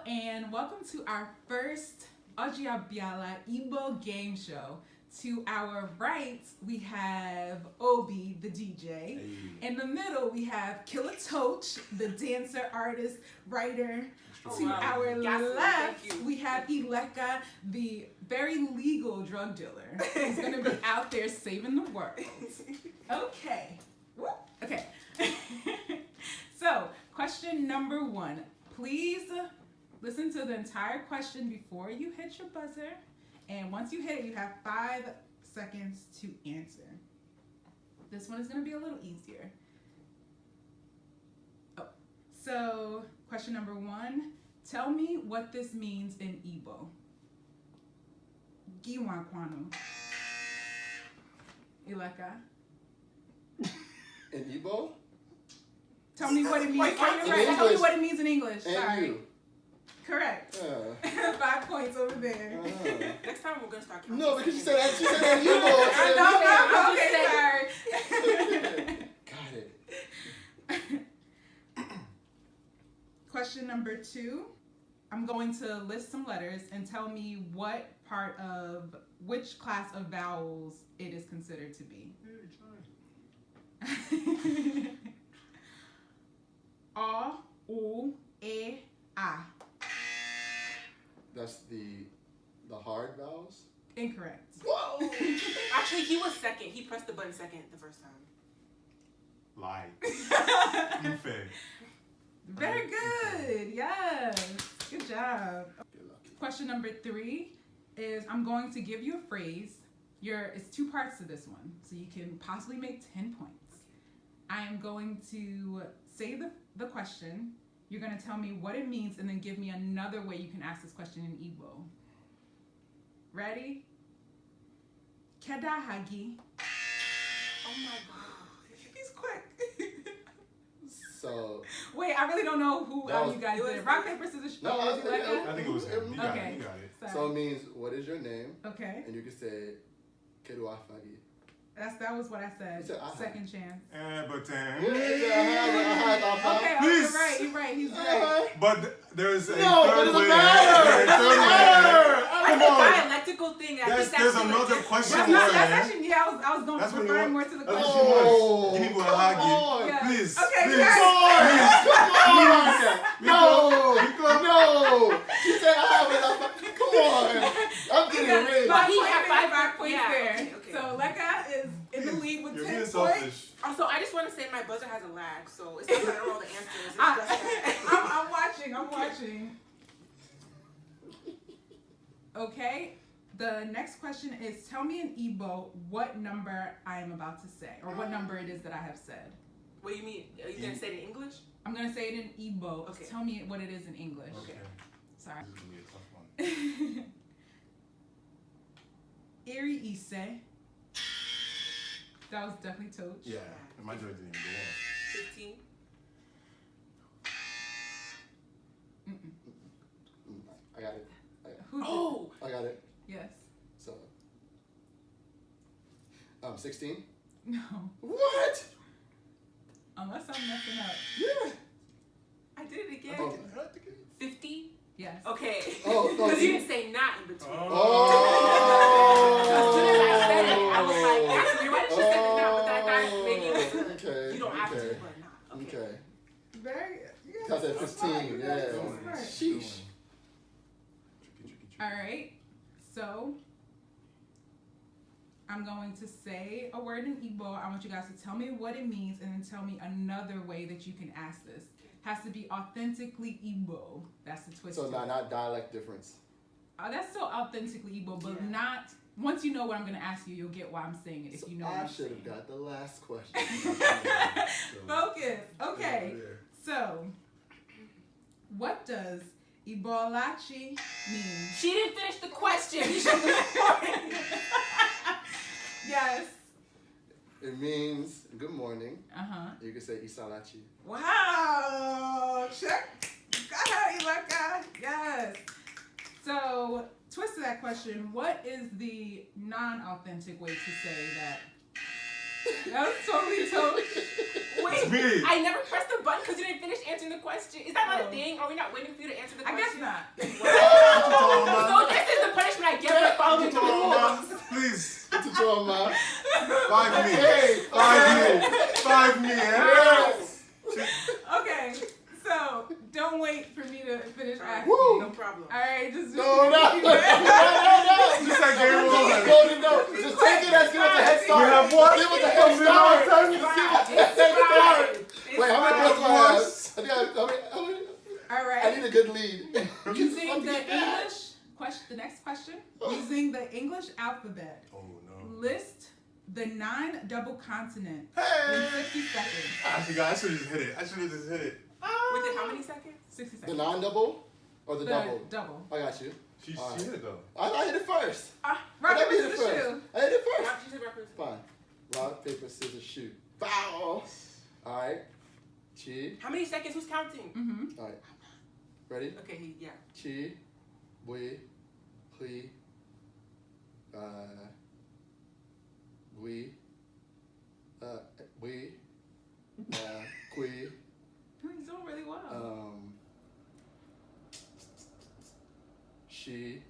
and welcome to our first Ọjị Abịala Igbo Game Show. To our right, we have Obi, the DJ. Hey. In the middle, we have Killer Toach, the dancer, artist, writer. Our left, we have Ileka, the very legal drug dealer. He's going to be out there saving the world. Okay. Okay. So, question number 1. Please listen to the entire question before you hit your buzzer. And once you hit it, you have 5 seconds to answer. This one is going to be a little easier. So, question number 1. Tell me what this means in Igbo. Giwa kwanu. Ileka. In Igbo? Tell me what it means. Tell me what it means in English. And Sorry. you. Correct. 5 points over there. Next time we're gonna start counting. No, because she said that. She said that in Igbo. Okay, sorry. Got it. Question number 2. I'm going to list some letters and tell me what part of which class of vowels it is considered to be. A, U, E, A. That's the hard vowels? Incorrect. Whoa! Actually, he was second. He pressed the button second the first time. Lie. You fed. Very good. Yes. Good job. Question number 3 is I'm going to give you a phrase. It's 2 parts to this one, so you can possibly make 10 points. I am going to say the question. You're going to tell me what it means and then give me another way you can ask this question in Igbo. Ready? Kedahagi. Oh my god. He's quick. So. Wait, I really don't know who you guys did. Rock, paper, scissors, No, was it like that? I think it was him. You got Okay. it. You got it. Sorry. So it means, what is your name? Okay. And you can say, Keduafagi. That was what I said. You said aha. Second chance. But Okay, Please. you're right. He's right. But there's a No, third it way. doesn't matter. There's a third way. That's a dialectical thing. I think There's that's another question. That's actually, I was going That's to what you refer want. more to the That's question. what you want. Oh, Give me come a hug. on. Yeah. Please. Okay, Please. yes. No! She said, come on. I'm getting ready. But he He had had 5 points yeah, there. okay. So Leka is in the lead with You're 10 being points. selfish. Also, I just want to say my buzzer has a lag, so it's not that I don't know the answers. It's just I'm watching. Okay. The next question is, tell me in Igbo what number I am about to say, or what number it is that I have said. What do you mean? Are you going to say it in English? I'm going to say it in Igbo. Okay. Tell me what it is in English. Okay. Sorry. This is going to be a tough one. Iri Ise. That was definitely Toach. Yeah. My joy didn't even go off. 15. I got it. Who's Oh! I got it. Yes. So, 16? No. What? Unless I'm messing up. Yeah. I did it again. Oh. 50? Yes. Okay. Oh, no. Because you didn't say not in between. Oh. As soon as I said it, I was like, actually, you might have just said it now, but I thought maybe it was Okay. you don't have to, okay. but not. Okay. Okay. Very. Yeah, That's at 15, yeah. Smart. Sheesh. Tricky. All right. So I'm going to say a word in Igbo. I want you guys to tell me what it means and then tell me another way that you can ask this. Has to be authentically Igbo. That's the twist. So to it. not dialect difference. That's still authentically Igbo, but not. Once you know what I'm going to ask you, you'll get why I'm saying it. If So you know what I I'm should saying. have got the last question. Focus. Okay. So, what does Ibolachi mean? She didn't finish the question. You should be recording. Yes. It means good morning. Uh-huh. You can say Isalachi. Wow. Check. Got her, Ileka. Yes. So, twist to that question, what is the non-authentic way to say that That was totally toast. Wait, me. I never pressed the button because you didn't finish answering the question. Is that not a thing? Are we not waiting for you to answer the I question? guess not. So this is the punishment I get for following the rules. Please. What you talking about? 5 me. Hey, 5 me. Yes. Okay, so don't wait for me to finish asking. Woo. No problem. Alright, just No. Just like game over. No. Just take it as give us a head start. We have what? Give us a head start. It's fine. Wait, how many points do I have? I think how many? Alright. I need a good lead. Using the English question, the next question. Using the English alphabet, Oh no. list the 9 double consonants Hey. in 60 seconds. I forgot. I should have just hit it. Within how many seconds? 60 The seconds. non-double or the double? Double. I got you. She Alright. hit it though. I hit it first. Rock, I paper, hit it scissors, first. shoe. I hit it first. Rock, paper, scissors. Fine. Rock, paper, scissors, shoot. Bow. Alright. Chi. How many seconds? Who's counting? Mm-hmm. Alright. Ready? Okay, yeah. Chi. Bui. Hui. Bui. Bui. Kui. He's doing really well. She.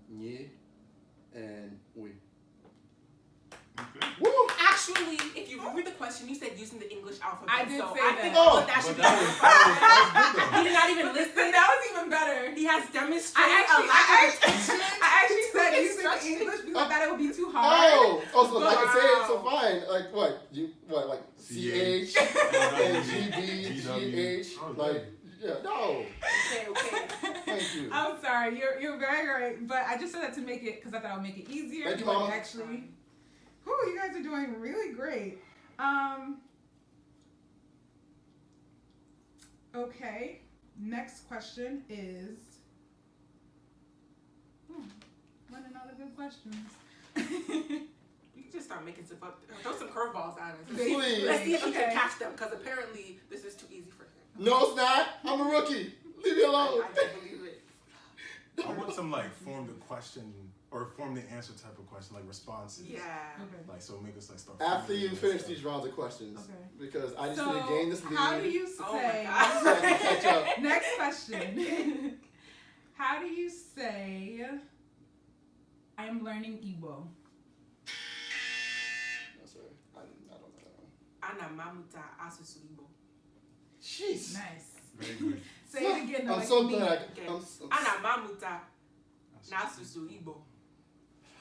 Ni. And we. Woo! Actually, if you read the question, you said using the English alphabet. I did so say I that. think Oh, that should But be that was He did not even listen. That was even better. He has demonstrated I a lack of attention. actually said using the Instruction. English because I thought it would be too hard. So I can say it, so Wow. fine. Like what? Like CH and GB, GH. Like, yeah, no. Okay. Thank you. I'm sorry, you're very right, but I just said that to make it because I thought it would make it easier. Thank you, but Mama. actually, you guys are doing really great. Okay, next question is. Running out of good questions. You can just start making stuff up. Throw some curveballs at us. Please. Let's see if he Okay. can catch them, because apparently this is too easy for him. No, it's not. I'm a rookie. Leave me alone. I don't believe it. I want some like form the question or form the answer type of question, like responses. Yeah. Okay. Like so make us like start. After forming you and finish stuff. these rounds of questions, Okay. because I just So, need to gain this lead. how do you Oh my say? God. so I can catch up. Next question. How do you say? I am learning Igbo. No, sir. I don't know that one. Ana mamuta asusu Igbo. Jeez. Nice. Very good. Say it again. I'm like so me. glad. Okay. I'm Ana mamuta nasusu Igbo.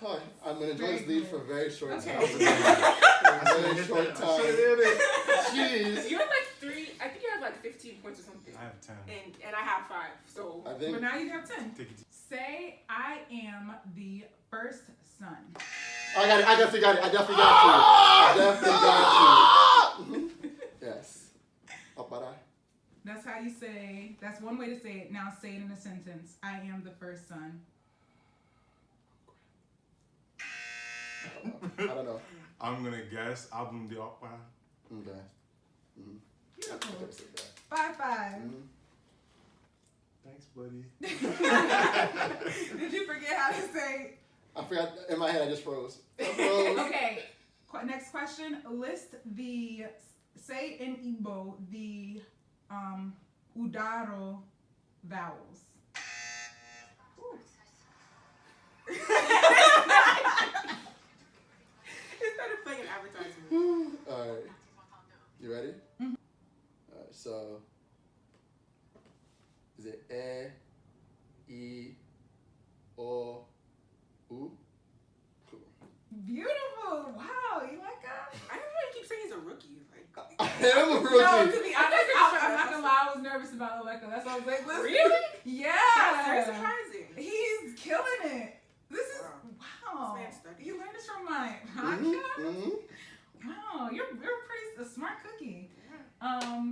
Hi, I'm gonna enjoy this Very lead good. for a very short Okay. time. For a very short time. Jeez. You have like 3. I think you have like 15 points or something. I have 10. And I have 5. So I But think. now you have 10. Take it. Say I am the first son. I got it. I definitely got it. I definitely got you. I definitely got you. Yes. Apara. That's how you say. That's one way to say it. Now say it in a sentence. I am the first son. I don't know. I'm gonna guess album de opera. Okay. Mm-hmm. Beautiful. I 5-5. Thanks, buddy. Did you forget how to say? I forgot. In my head, I just froze. I froze. Okay. Next question. List the. Say in Igbo the udaro vowels. it started playing an advertisement. Alright. You ready? Mhm. Alright, so. Is it E, I, O, U? Beautiful. Wow. You like that? I don't know why you keep saying he's a rookie. Like, I am a No, rookie. to be honest, I'm not gonna lie. I was nervous about Oleka. That's why I was like, listen. Really? Yeah. That's very surprising. He's killing it. This is wow. This man studied. You learned this from my Mm-hmm. podcast. Mm-hmm. Wow, you're pretty a smart cookie. Yeah.